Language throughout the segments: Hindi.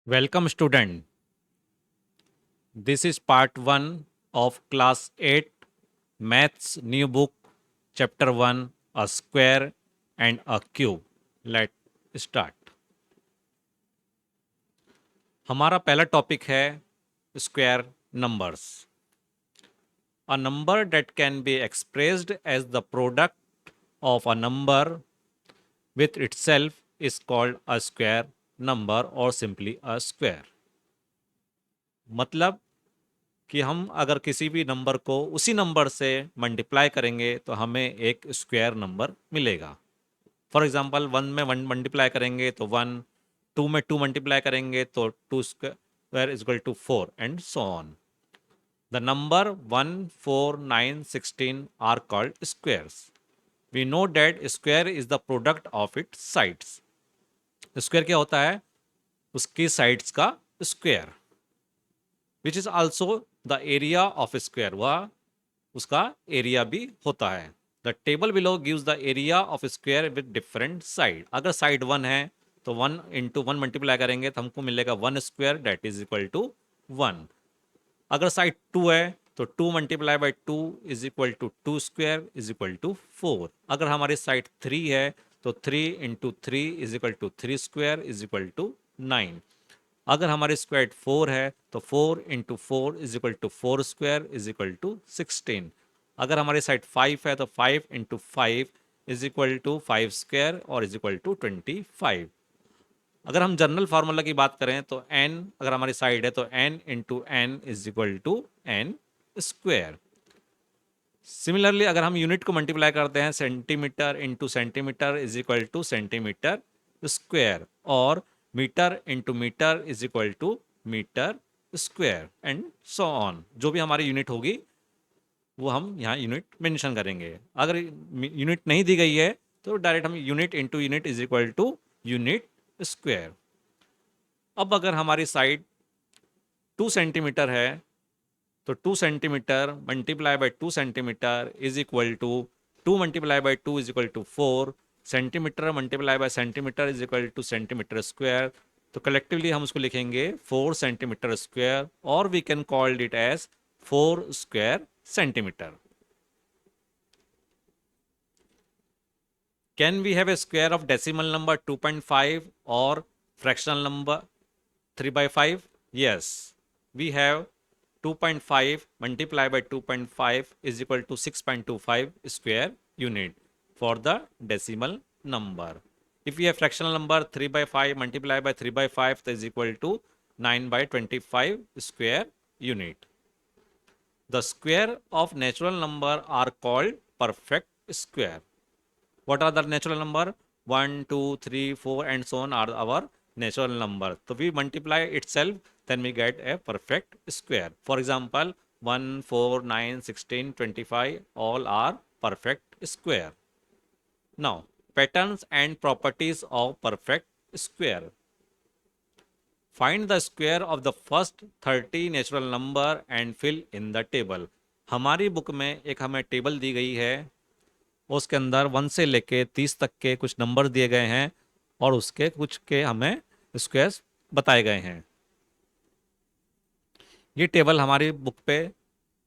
Welcome student. This is part 1 of class 8 maths new book chapter 1 a square and a cube. Let's start. हमारा पहला टॉपिक है square numbers. A number that can be expressed as the product of a number with itself is called a square number or simply a square. मतलब कि हम अगर किसी भी नंबर को उसी नंबर से मल्टीप्लाई करेंगे तो हमें एक स्क्वायर नंबर मिलेगा. फॉर एग्जांपल 1 में 1 मल्टीप्लाई करेंगे तो 1, 2 में 2 मल्टीप्लाई करेंगे तो 2 square is equal to 4 and so on. The number 1, 4, 9, 16 are called squares. We know that square is the product of its sides. Square क्या होता है? उसकी साइड्स का square, which is also the area of square. वह उसका एरिया भी होता है. The table below gives the area of square with different side. अगर साइड 1 है तो 1 इंटू 1 मल्टीप्लाई करेंगे तो हमको मिलेगा 1 square that is equal to 1. अगर साइड 2 है तो 2 multiply by 2 is equal to 2 square is equal to 4. अगर हमारी साइड 3 है तो 3 into 3 is equal to 3 square is equal to 9. अगर हमारी स्क्वायर 4 है तो 4 into 4 is equal to 4 square is equal to 16. अगर हमारी साइड 5 है तो 5 into 5 is equal to 5 square और इज इक्वल टू 25. अगर हम जनरल फार्मूला की बात करें तो n अगर हमारी साइड है तो n into n is equal to n square. Similarly अगर हम यूनिट को मल्टीप्लाई करते हैं centimetre into centimetre is equal to centimetre square और metre into metre is equal to metre square and so on. जो भी हमारी यूनिट होगी वो हम यहाँ यूनिट मेंशन करेंगे. अगर यूनिट नहीं दी गई है तो डायरेक्ट हम unit into unit is equal to unit square. अब अगर हमारी साइड 2 सेंटीमीटर है तो 2 centimetre multiply by 2 centimetre is equal to 2 multiply by 2 is equal to 4. Centimetre multiply by centimetre is equal to centimetre square. तो कलेक्टिवली हम उसको लिखेंगे 4 सेंटीमीटर स्क्वायर और we can called it as 4 square centimetre. Can we have a square of decimal number 2.5 or fractional number 3 by 5? Yes, we have 2.5 multiplied by 2.5 is equal to 6.25 square unit for the decimal number. If we have fractional number 3 by 5 multiplied by 3 by 5 that is equal to 9 by 25 square unit. The square of natural number are called perfect square. What are the natural number? 1, 2, 3, 4 and so on are our natural number. So we multiply itself, then we get a perfect square. For example, 1, 4, 9, 16, 25 all are perfect square. Now, patterns and properties of perfect square. Find the square of the first 30 natural number and fill in the table. हमारी बुक में एक हमें टेबल दी गई है, उसके अंदर 1 से लेके 30 तक के कुछ नंबर दिए गए हैं और उसके कुछ के हमें स्क्वायर्स बताए गए हैं. ये टेबल हमारी बुक पे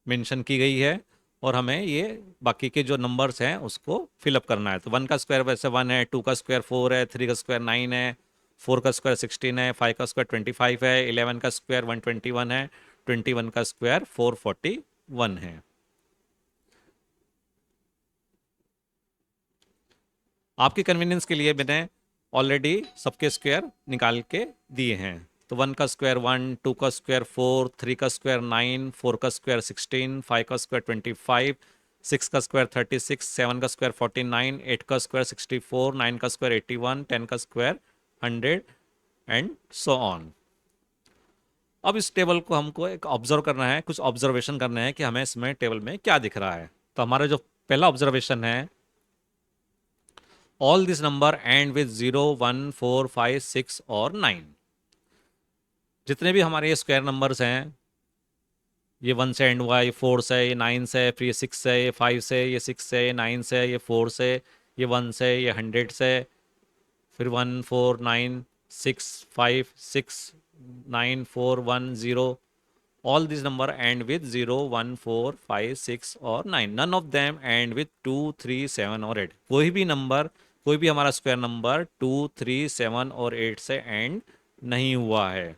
मेंशन की गई है और हमें ये बाकी के जो नंबर्स हैं उसको फिलअप करना है. तो 1 का स्क्वायर वैसे 1 है, 2 का स्क्वायर 4 है, 3 का स्क्वायर 9 है, 4 का स्क्वायर 16 है, 5 का स्क्वायर 25 है, 11 का स्क्वायर 121 है, 21 का स्क्वायर 441 है. आपकी कन्वीनियंस के लिए मैंने ऑलरेडी सबके स्क्वायर निकाल के दिए हैं. तो 1 का स्क्वायर 1, 2 का स्क्वायर 4, 3 का स्क्वायर 9, 4 का स्क्वायर 16, 5 का स्क्वायर 25, 6 का स्क्वायर 36, 7 का स्क्वायर 49, 8 का स्क्वायर 64, 9 का स्क्वायर 81, 10 का स्क्वायर 100 एंड सो ऑन. अब इस टेबल को हमको एक ऑब्जर्व करना है, कुछ ऑब्जर्वेशन करना है कि हमें इसमें टेबल में क्या दिख रहा है. तो हमारा जो पहला ऑब्जर्वेशन है, all this number end with 0, 1, 4, 5, 6 और 9. जितने भी हमारे ये स्क्वायर नंबर्स हैं, ये 1 से एंड हुआ, ये 4 से, ये 9 से, फिर ये 6 से, ये 5 से, ये 6 से, ये 9 से, ये 4 से, ये 1 से, ये 100 से, फिर 1, 4, 9 6569410. All these number end with 0, 1, 4, 5, 6 और 9. None of them end with 2, 3, 7 और 8. कोई भी हमारा स्क्वायर नंबर 2, 3, 7 और 8 से एंड नहीं हुआ है.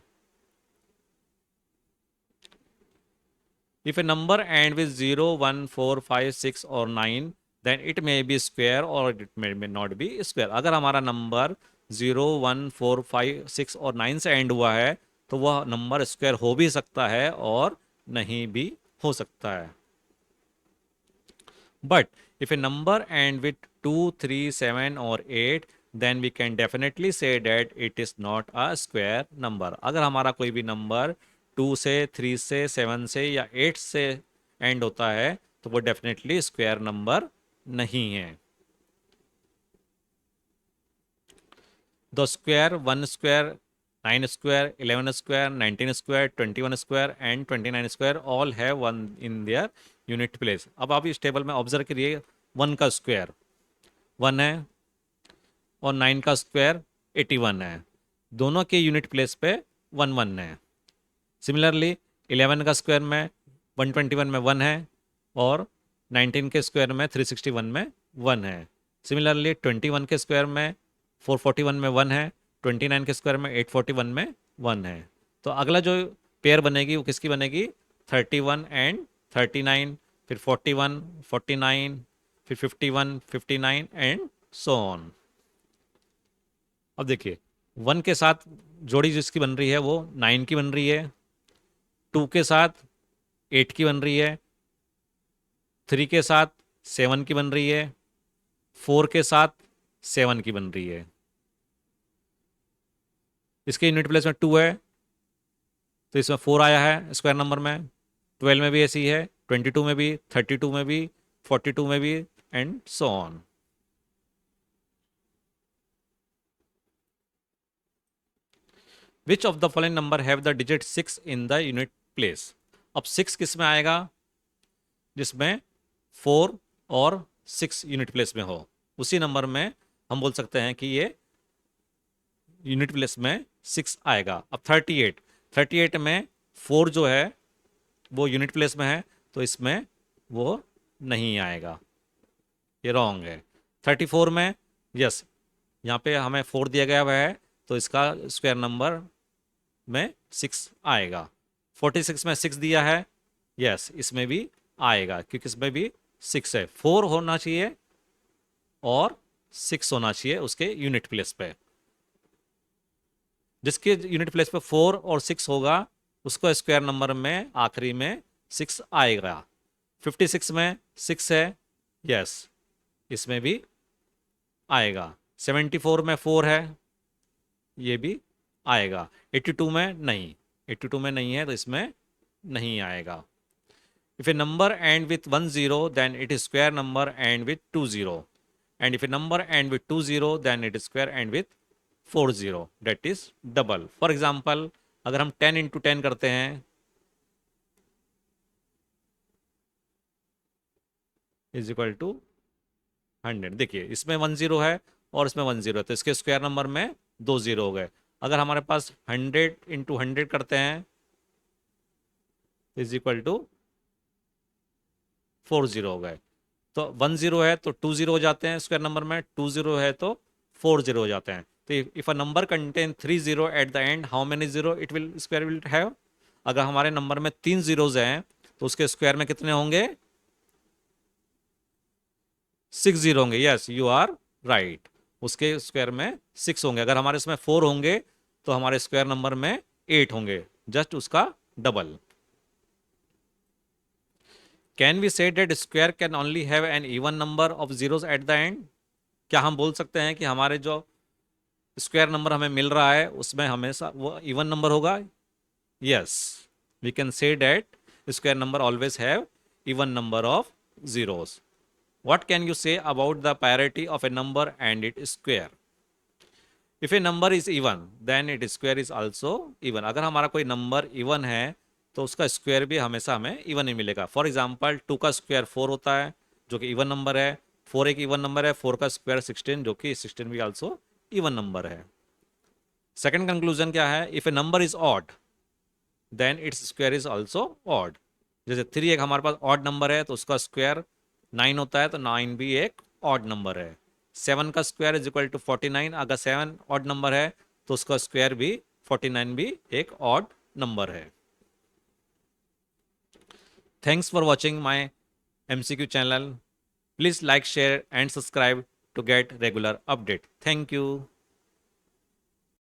If a number end with 0, 1, 4, 5, 6 or 9, then it may be square or it may not be square. अगर हमारा नंबर 0, 1, 4, 5, 6 और 9 से एंड हुआ है तो वह नंबर स्क्वायर हो भी सकता है और नहीं भी हो सकता है. But if a number end with 2, 3, 7 or 8, then we can definitely say that it is not a square number. अगर हमारा कोई भी नंबर 2 से, 3 से, 7 से या 8 से एंड होता है तो वो डेफिनेटली स्क्वायर नंबर नहीं है. The square, 1 square, 9 square, 11 square, 19 square, 21 square and 29 square all have 1 in their unit place. अब आप इस टेबल में ऑब्जर्व करिए 1 का स्क्वायर 1 है और 9 का स्क्वायर 81 है. दोनों के यूनिट प्लेस पे 1 1 है. सिमिलरली 11 का स्क्वायर में 121 में 1 है और 19 के स्क्वायर में 361 में 1 है. सिमिलरली 21 के स्क्वायर में 441 में 1 है, 29 के स्क्वायर में 841 में 1 है. तो अगला जो पेयर बनेगी वो किसकी बनेगी? 31 एंड 39, फिर 41, 49, फिर 51, 59 एंड सो ऑन. अब देखिए 1 के साथ जोड़ी जिसकी बन रही है वो 9 की बन रही है, 2 के साथ 8 की बन रही है, 3 के साथ 7 की बन रही है, 4 के साथ 7 की बन रही है. इसके यूनिट प्लेस में 2 है तो इसमें 4 आया है स्क्वायर नंबर में. 12 में भी ऐसी है, 22 में भी, 32 में भी, 42 में भी and so on. Which of the following number have the digit 6 in the unit place? अब 6 किस में आएगा? जिसमें 4 और 6 यूनिट प्लेस में हो, उसी नंबर में हम बोल सकते हैं कि ये यूनिट प्लेस में 6 आएगा. अब 38 में 4 जो है वो यूनिट प्लेस में है तो इसमें वो नहीं आएगा, ये रॉन्ग है. 34 में यस, यहाँ पे हमें 4 दिया गया हुआ है तो इसका स्क्वायर नंबर में 6 आएगा. 46 में 6 दिया है, यस इसमें भी आएगा क्योंकि इसमें भी 6 है. 4 होना चाहिए और 6 होना चाहिए उसके यूनिट प्लेस पे. जिसके यूनिट प्लेस पे 4 और 6 होगा उसको स्क्वायर नंबर में आखिरी में 6 आएगा. 56 में 6 है, यस इसमें भी आएगा. 74 में 4 है, ये भी आएगा. 82 में नहीं, 82 में नहीं है तो इसमें नहीं आएगा. If a number end with 1 0, then it is square number end with 2 0. And if a number end with 2 0, then it is square end with 4 0. That is double. For example, अगर हम 10 into 10 करते हैं इज इक्वल टू 100. देखिए इसमें 1 0 है और इसमें 1 0 है तो इसके स्क्वायर नंबर में 2 0 हो गए. अगर हमारे पास 100 into 100 करते हैं इज इक्वल टू 4 0 हो गए. तो 1 0 है तो 2 0 हो जाते हैं स्क्वायर नंबर में, 2 0 है तो 4 0 हो जाते हैं. तो if a number contain 3 0 eight the and, how many 0 it will square will have? अगर हमारे नंबर में 3 zeros हैं तो उसके स्क्वायर में कितने होंगे? 6 0 होंगे. यस यू आर राइट, उसके स्क्वायर में 6 होंगे. अगर हमारे इसमें 4 होंगे तो हमारे स्क्वायर नंबर में 8 होंगे, जस्ट उसका डबल. Can we say that square can only have an even number of zeros at the end? क्या हम बोल सकते हैं कि हमारे जो स्क्वायर नंबर हमें मिल रहा है उसमें हमेशा वो इवन नंबर होगा? Yes, we can say that square number always have even number of zeros. What can you say about the parity of a number and its square? If a number is even, then its square is also even. अगर हमारा कोई नंबर इवन है तो उसका स्क्वायर भी हमेशा हमें इवन ही मिलेगा. फॉर एग्जाम्पल 2 का स्क्वायर 4 होता है जो कि इवन नंबर है. 4 एक इवन नंबर है, 4 का स्क्वायर 16 जो कि 16 भी आल्सो इवन नंबर है. सेकंड कंक्लूजन क्या है, if a number is odd then its square is also odd. जैसे 3 एक हमारे पास ऑड नंबर है तो उसका स्क्वायर 9 होता है, तो 9 भी एक ऑड नंबर है। 7 का स्क्वायर इज इक्वल टू 49, अगर 7 ऑड नंबर है तो उसका स्क्वायर भी 49 भी एक ऑड नंबर है। Thanks for watching my MCQ channel. Please like, share and subscribe to get regular update. Thank you.